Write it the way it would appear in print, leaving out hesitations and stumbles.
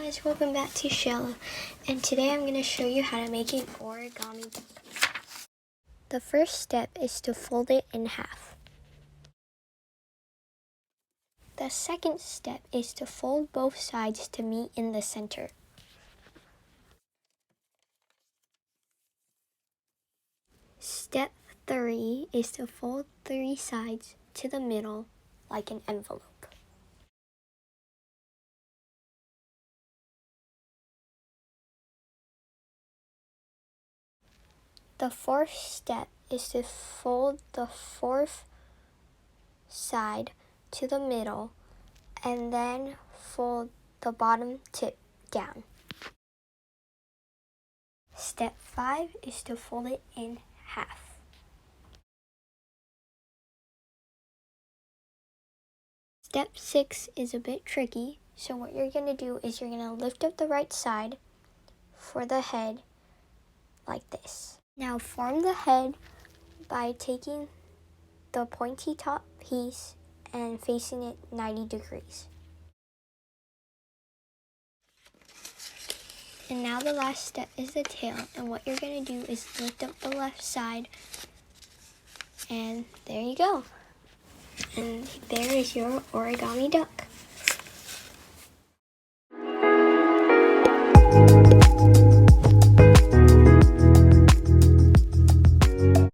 guys, welcome back to Shello, and today I'm going to show you how to make an origami duck. The first step is to fold it in half. The second step is to fold both sides to meet in the center. Step 3 is to fold 3 sides to the middle like an envelope. The fourth step is to fold the fourth side to the middle and then fold the bottom tip down. Step 5 is to fold it in half. Step 6 is a bit tricky, so what you're going to do is you're going to lift up the right side for the head like this. Now form the head by taking the pointy top piece and facing it 90 degrees. And now the last step is the tail, and what you're going to do is lift up the left side, and there you go. And there is your origami duck.